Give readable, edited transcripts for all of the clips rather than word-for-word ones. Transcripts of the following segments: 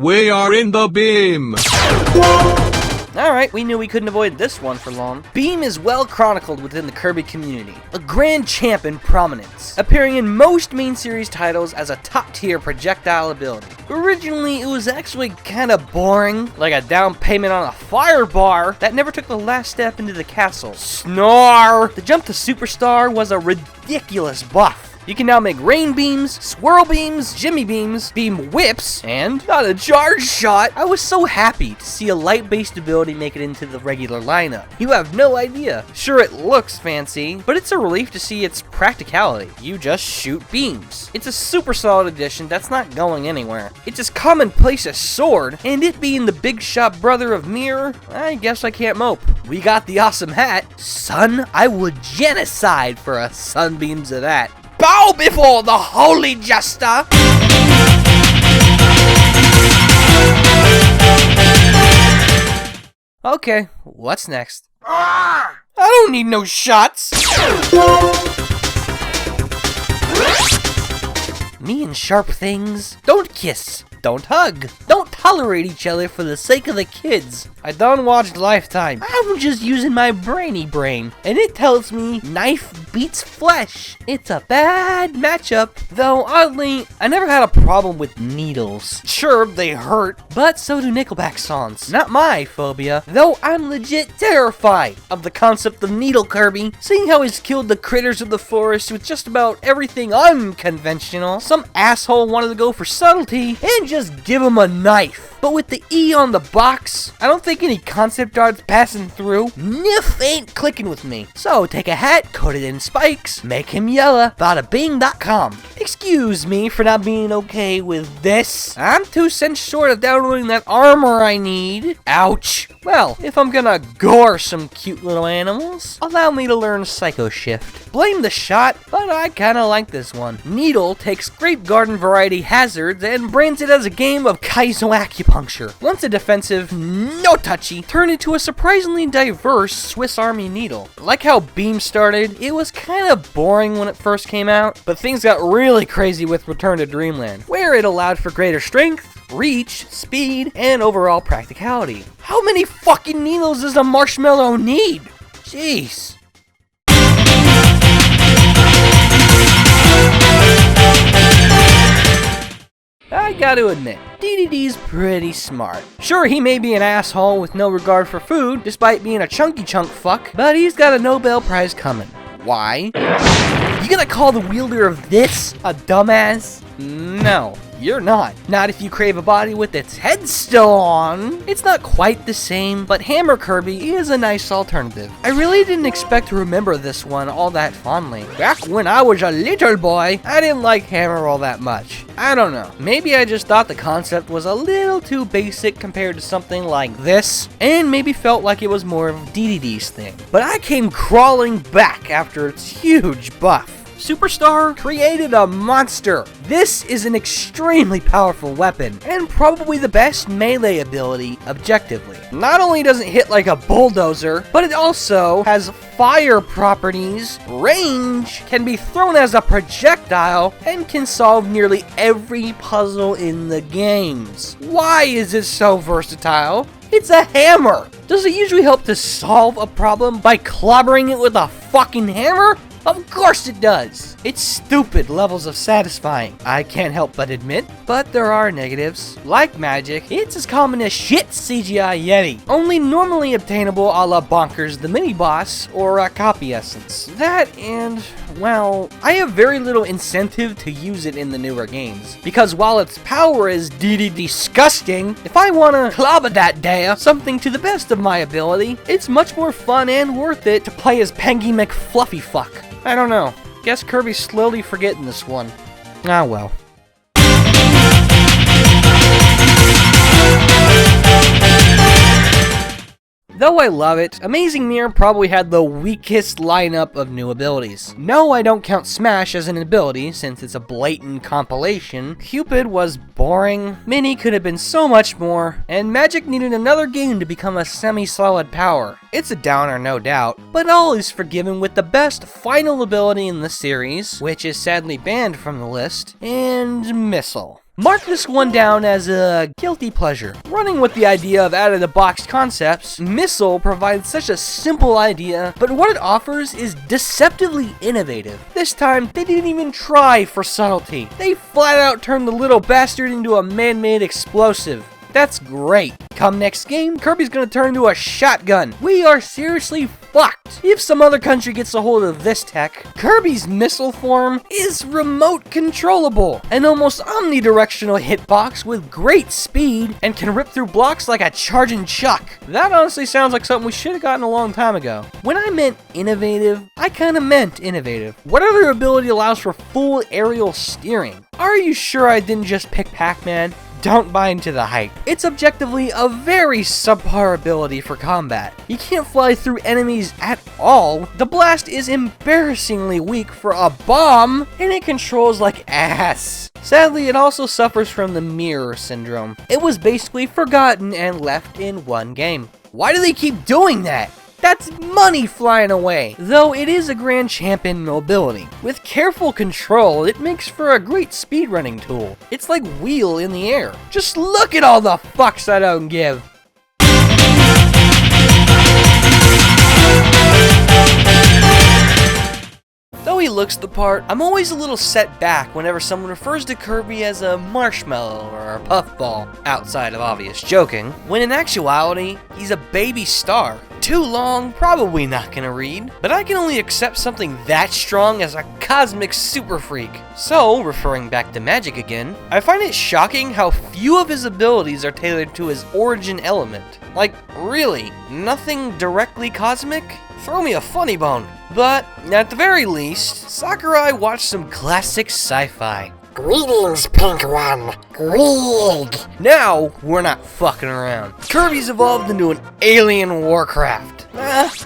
We are in the beam! Alright, we knew we couldn't avoid this one for long. Beam is well chronicled within the Kirby community, a grand champ in prominence, appearing in most main series titles as a top-tier projectile ability. Originally, it was actually kinda boring, like a down payment on a fire bar that never took the last step into the castle. Snore! The jump to Superstar was a ridiculous buff. You can now make rain beams, swirl beams, jimmy beams, beam whips, and not a charge shot. I was so happy to see a light-based ability make it into the regular lineup. You have no idea. Sure, it looks fancy, but it's a relief to see its practicality. You just shoot beams. It's a super solid addition that's not going anywhere. It's as commonplace as sword, and it being the big shot brother of Mirror, I guess I can't mope. We got the awesome hat. Son, I would genocide for a sunbeams of that. Bow before the holy jester! Okay, what's next? I don't need no shots! Me and sharp things don't kiss, don't hug, don't tolerate each other for the sake of the kids. I done watched Lifetime. I'm just using my brainy brain, and it tells me knife beats flesh. It's a bad matchup. Though, oddly, I never had a problem with needles. Sure, they hurt, but so do Nickelback songs. Not my phobia, though I'm legit terrified of the concept of Needle Kirby. Seeing how he's killed the critters of the forest with just about everything unconventional, some asshole wanted to go for subtlety and just give him a knife. But with the E on the box, I don't think any concept art's passing through. Niff ain't clicking with me. So take a hat, coat it in spikes, make him yella, badabing.com. Excuse me for not being okay with this. I'm 2 cents short of downloading that armor I need. Ouch. Well, if I'm gonna gore some cute little animals, allow me to learn Psycho Shift. Blame the shot, but I kinda like this one. Needle takes grape garden variety hazards and brands it as a game of Kaizo acupuncture. Once a defensive, no touchy, turned into a surprisingly diverse Swiss Army needle. Like how Beam started, it was kinda boring when it first came out, but things got really crazy with Return to Dreamland, where it allowed for greater strength, reach, speed, and overall practicality. How many fucking needles does a marshmallow need? Jeez. I gotta admit, DDD's pretty smart. Sure, he may be an asshole with no regard for food, despite being a chunky chunk fuck, but he's got a Nobel Prize coming. Why? You gonna call the wielder of this a dumbass? No, you're not. Not if you crave a body with its head still on. It's not quite the same, but Hammer Kirby is a nice alternative. I really didn't expect to remember this one all that fondly. Back when I was a little boy, I didn't like Hammer all that much. I don't know. Maybe I just thought the concept was a little too basic compared to something like this, and maybe felt like it was more of DDD's thing. But I came crawling back after its huge buff. Superstar created a monster. This is an extremely powerful weapon, and probably the best melee ability objectively. Not only does it hit like a bulldozer, but it also has fire properties, range, can be thrown as a projectile, and can solve nearly every puzzle in the games. Why is it so versatile? It's a hammer! Does it usually help to solve a problem by clobbering it with a fucking hammer? Of course it does! It's stupid levels of satisfying, I can't help but admit, but there are negatives. Like magic, it's as common as shit CGI Yeti, only normally obtainable a la Bonkers the mini-boss or a copy essence. That and, well, I have very little incentive to use it in the newer games, because while its power is disgusting, if I wanna clobber that dare something to the best of my ability, it's much more fun and worth it to play as Pengy McFluffyfuck. I don't know. Guess Kirby's slowly forgetting this one. Ah well. Though I love it, Amazing Mirror probably had the weakest lineup of new abilities. No, I don't count Smash as an ability, since it's a blatant compilation. Cupid was boring, Mini could have been so much more, and Magic needed another game to become a semi-solid power. It's a downer, no doubt, but all is forgiven with the best final ability in the series, which is sadly banned from the list, and Missile. Mark this one down as a guilty pleasure. Running with the idea of out-of-the-box concepts, Missile provides such a simple idea, but what it offers is deceptively innovative. This time, they didn't even try for subtlety. They flat out turned the little bastard into a man-made explosive. That's great. Come next game, Kirby's gonna turn into a shotgun. We are seriously fucked. If some other country gets a hold of this tech, Kirby's missile form is remote controllable, an almost omnidirectional hitbox with great speed and can rip through blocks like a charging chuck. That honestly sounds like something we should have gotten a long time ago. When I meant innovative, I kinda meant innovative. What other ability allows for full aerial steering? Are you sure I didn't just pick Pac-Man? Don't buy into the hype. It's objectively a very subpar ability for combat. You can't fly through enemies at all. The blast is embarrassingly weak for a bomb, and it controls like ass. Sadly, it also suffers from the mirror syndrome. It was basically forgotten and left in one game. Why do they keep doing that? That's money flying away, though it is a grand champ in mobility. With careful control, it makes for a great speedrunning tool. It's like wheel in the air. Just look at all the fucks I don't give. Though he looks the part, I'm always a little set back whenever someone refers to Kirby as a marshmallow or a puffball, outside of obvious joking, when in actuality, he's a baby star. Too long, probably not gonna read, but I can only accept something that strong as a cosmic super freak. So, referring back to magic again, I find it shocking how few of his abilities are tailored to his origin element. Like, really, nothing directly cosmic? Throw me a funny bone. But, at the very least, Sakurai watched some classic sci-fi. Greetings, Pink One. Greeg. Now, we're not fucking around. Kirby's evolved into an alien Warcraft.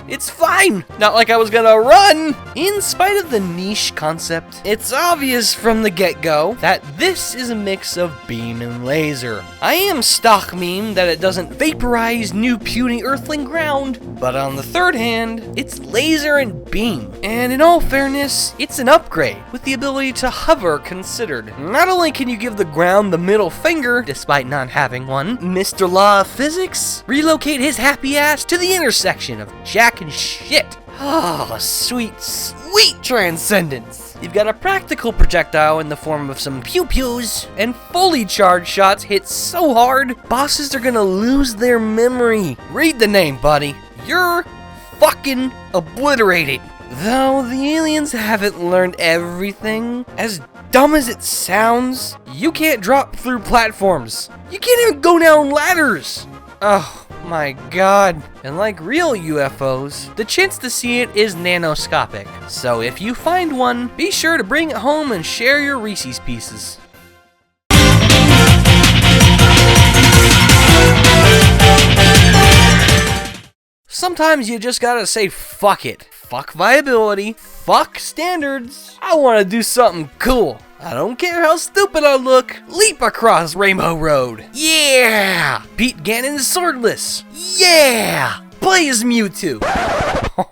It's fine. Not like I was gonna run. In spite of the niche concept, it's obvious from the get-go that this is a mix of beam and laser. I am stock meme that it doesn't vaporize new puny earthling ground, but on the third hand, it's laser and beam. And in all fairness, it's an upgrade, with the ability to hover considered. Not only can you give the ground the middle finger, despite not having one, Mr. Law of Physics relocate his happy ass to the intersection of jack and shit. Oh, sweet, sweet transcendence. You've got a practical projectile in the form of some pew-pews, and fully charged shots hit so hard, bosses are gonna lose their memory. Read the name, buddy. You're fucking obliterated. Though the aliens haven't learned everything, as dumb as it sounds, you can't drop through platforms. You can't even go down ladders. Oh my god. And like real UFOs, the chance to see it is nanoscopic. So if you find one, be sure to bring it home and share your Reese's Pieces. Sometimes you just gotta say fuck it. Fuck viability. Fuck standards. I wanna do something cool. I don't care how stupid I look. Leap across Rainbow Road. Yeah! Beat Ganon swordless. Yeah! Play as Mewtwo.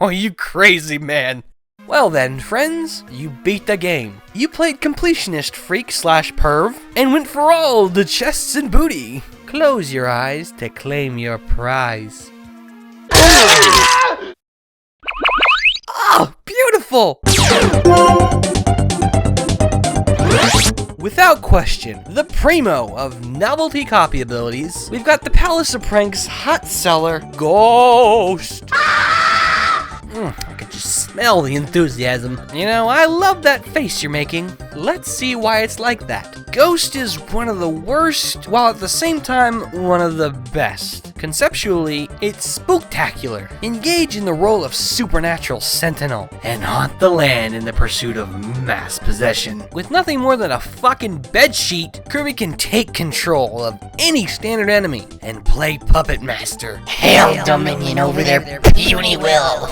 Oh, you crazy man. Well then, friends, you beat the game. You played completionist freak / perv and went for all the chests and booty. Close your eyes to claim your prize. Oh, beautiful! Without question, the primo of novelty copy abilities, we've got the Palace of Pranks hot seller, Ghost. I could just smell the enthusiasm. You know, I love that face you're making. Let's see why it's like that. Ghost is one of the worst, while at the same time, one of the best. Conceptually, it's spooktacular. Engage in the role of supernatural sentinel and haunt the land in the pursuit of mass possession. With nothing more than a fucking bedsheet, Kirby can take control of any standard enemy and play puppet master. Hail Dominion over their puny will.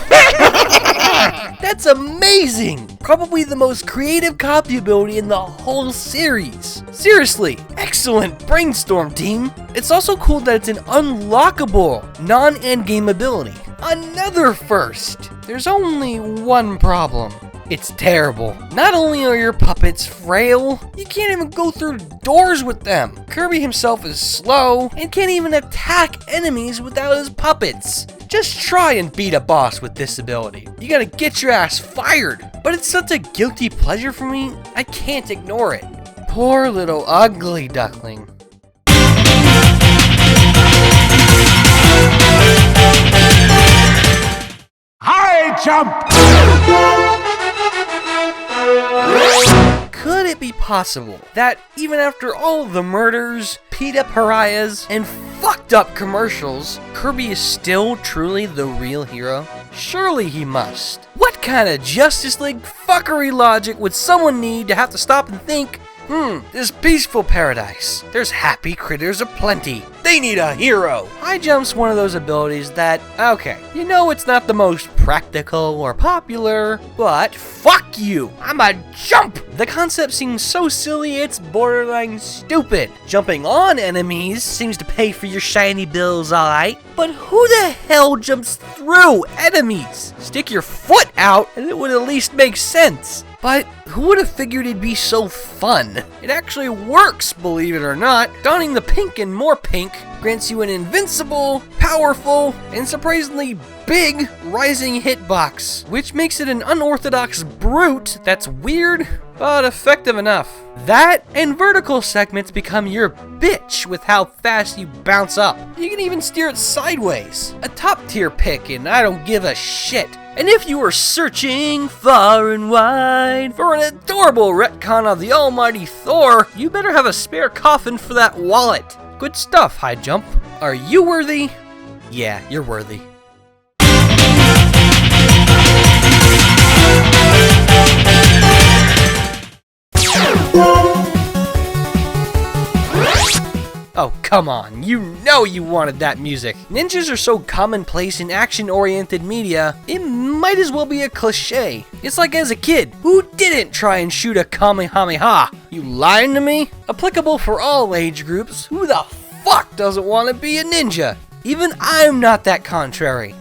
That's amazing! Probably the most creative copy ability in the whole series. Seriously, excellent brainstorm, team. It's also cool that it's an unlockable, non-endgame ability. Another first. There's only one problem. It's terrible. Not only are your puppets frail, you can't even go through doors with them. Kirby himself is slow and can't even attack enemies without his puppets. Just try and beat a boss with this ability. You gotta get your ass fired. But it's such a guilty pleasure for me, I can't ignore it. Poor little ugly duckling. High jump! Could it be possible that even after all the murders, PETA pariahs, and fucked up commercials, Kirby is still truly the real hero? Surely he must. What kind of Justice League fuckery logic would someone need to have to stop and think, this peaceful paradise, there's happy critters aplenty. They need a hero. High jump's one of those abilities that, okay, you know it's not the most practical or popular, but fuck you, I'm a jump. The concept seems so silly it's borderline stupid. Jumping on enemies seems to pay for your shiny bills, alright, but who the hell jumps through enemies? Stick your foot out and it would at least make sense. But who would have figured it'd be so fun? It actually works, believe it or not. Donning the pink and more pink grants you an invincible, powerful, and surprisingly big rising hitbox, which makes it an unorthodox brute that's weird, but effective enough. That and vertical segments become your bitch with how fast you bounce up. You can even steer it sideways. A top tier pick and I don't give a shit. And if you are searching far and wide for an adorable retcon of the almighty Thor, you better have a spare coffin for that wallet. Good stuff, High Jump. Are you worthy? Yeah, you're worthy. Oh, come on, you know you wanted that music. Ninjas are so commonplace in action-oriented media, it might as well be a cliche. It's like as a kid, who didn't try and shoot a Kamehameha? You lying to me? Applicable for all age groups, who the fuck doesn't want to be a ninja? Even I'm not that contrary.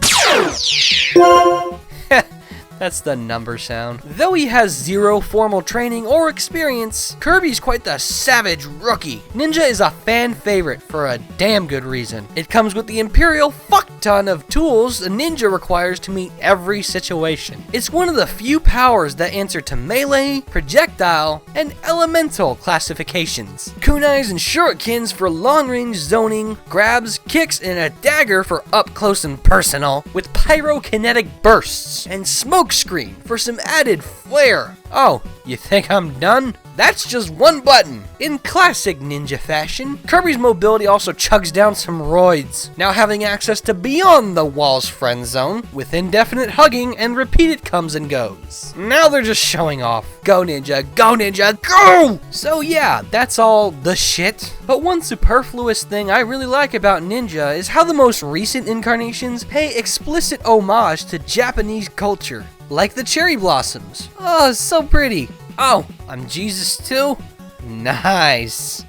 That's the number sound. Though he has zero formal training or experience, Kirby's quite the savage rookie. Ninja is a fan favorite for a damn good reason. It comes with the imperial fuck ton of tools a ninja requires to meet every situation. It's one of the few powers that answer to melee, projectile, and elemental classifications. Kunais and shurikens for long-range zoning, grabs, kicks, and a dagger for up close and personal, with pyrokinetic bursts, and smoke screen for some added flair. Oh, you think I'm done? That's just one button. In classic ninja fashion, Kirby's mobility also chugs down some roids, now having access to beyond the walls friend zone, with indefinite hugging and repeated comes and goes. Now they're just showing off. Go ninja, go ninja, go! So yeah, that's all the shit. But one superfluous thing I really like about Ninja is how the most recent incarnations pay explicit homage to Japanese culture. Like the cherry blossoms. Oh, so pretty. Oh, I'm Jesus too? Nice.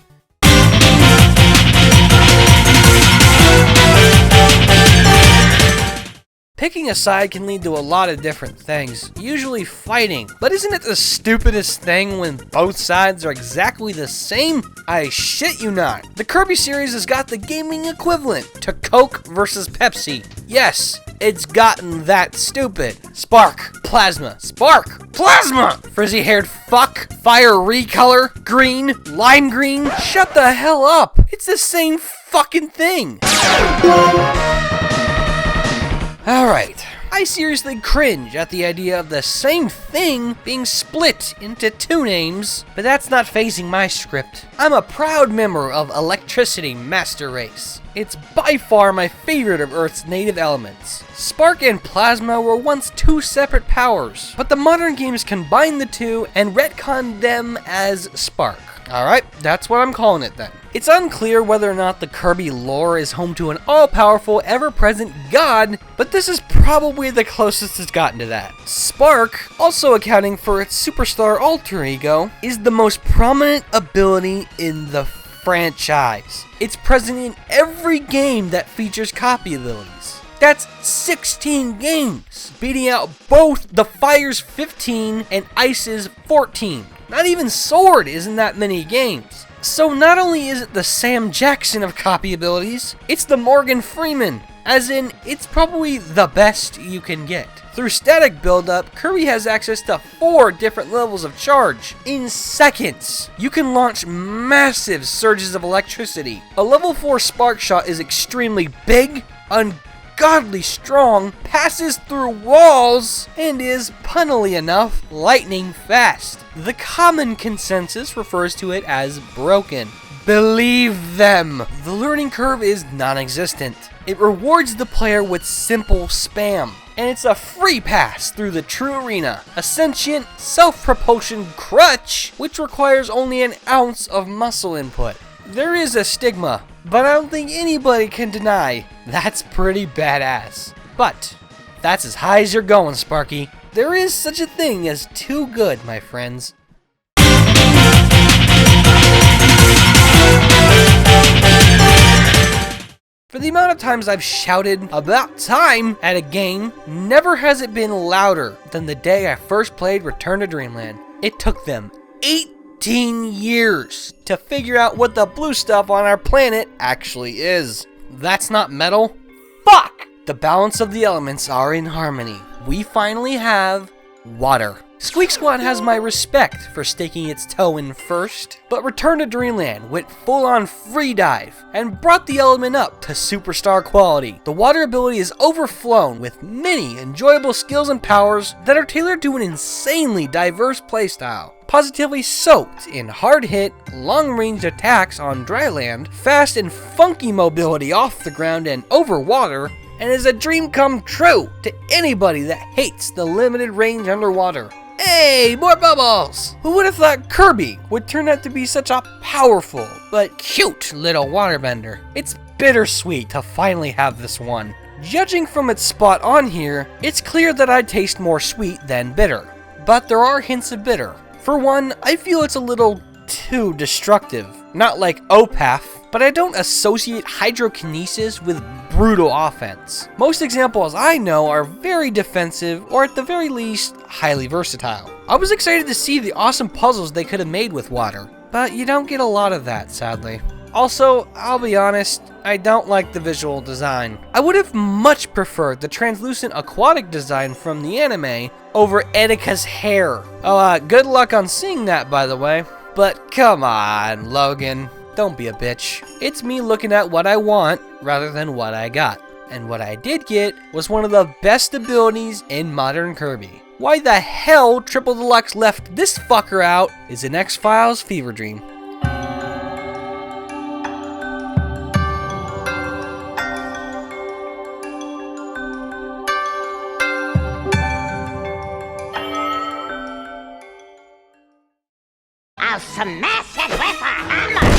Picking a side can lead to a lot of different things, usually fighting. But isn't it the stupidest thing when both sides are exactly the same? I shit you not. The Kirby series has got the gaming equivalent to Coke versus Pepsi. Yes, it's gotten that stupid. Spark, plasma, spark, plasma! Frizzy-haired fuck, fire recolor, green, lime green. Shut the hell up. It's the same fucking thing. Alright, I seriously cringe at the idea of the same thing being split into two names, but that's not phasing my script. I'm a proud member of Electricity Master Race. It's by far my favorite of Earth's native elements. Spark and Plasma were once two separate powers, but the modern games combined the two and retconned them as Spark. Alright, that's what I'm calling it then. It's unclear whether or not the Kirby lore is home to an all-powerful, ever-present god, but this is probably the closest it's gotten to that. Spark, also accounting for its superstar alter ego, is the most prominent ability in the franchise. It's present in every game that features copy abilities. That's 16 games, beating out both the Fire's 15 and Ice's 14. Not even Sword is in that many games. So not only is it the Sam Jackson of copy abilities, it's the Morgan Freeman, as in, it's probably the best you can get. Through static buildup, Kirby has access to 4 different levels of charge in seconds. You can launch massive surges of electricity. A level 4 spark shot is extremely big, ungodly strong, passes through walls, and is, funnily enough, lightning fast. The common consensus refers to it as broken. Believe them! The learning curve is non-existent. It rewards the player with simple spam, and it's a free pass through the true arena, a sentient, self-propulsioned crutch, which requires only an ounce of muscle input. There is a stigma, but I don't think anybody can deny that's pretty badass. But that's as high as you're going, Sparky. There is such a thing as too good, my friends. For the amount of times I've shouted about time at a game, never has it been louder than the day I first played Return to Dreamland. It took them 18 years to figure out what the blue stuff on our planet actually is. That's not metal? Fuck! The balance of the elements are in harmony. We finally have water. Squeak Squad has my respect for staking its toe in first, but Return to Dreamland went full-on free dive and brought the element up to superstar quality. The water ability is overflown with many enjoyable skills and powers that are tailored to an insanely diverse playstyle. Positively soaked in hard-hit, long-range attacks on dry land, fast and funky mobility off the ground and over water, and is a dream come true to anybody that hates the limited range underwater. Hey, more bubbles! Who would have thought Kirby would turn out to be such a powerful but cute little waterbender? It's bittersweet to finally have this one. Judging from its spot on here, it's clear that I taste more sweet than bitter. But there are hints of bitter. For one, I feel it's a little too destructive. Not like Opath, but I don't associate hydrokinesis with brutal offense. Most examples I know are very defensive, or at the very least, highly versatile. I was excited to see the awesome puzzles they could have made with water, but you don't get a lot of that, sadly. Also, I'll be honest, I don't like the visual design. I would have much preferred the translucent aquatic design from the anime over Etika's hair. Oh, good luck on seeing that, by the way. But come on, Logan. Don't be a bitch. It's me looking at what I want rather than what I got. And what I did get was one of the best abilities in modern Kirby. Why the hell Triple Deluxe left this fucker out is an X-Files fever dream. I'll smash it with a hammer!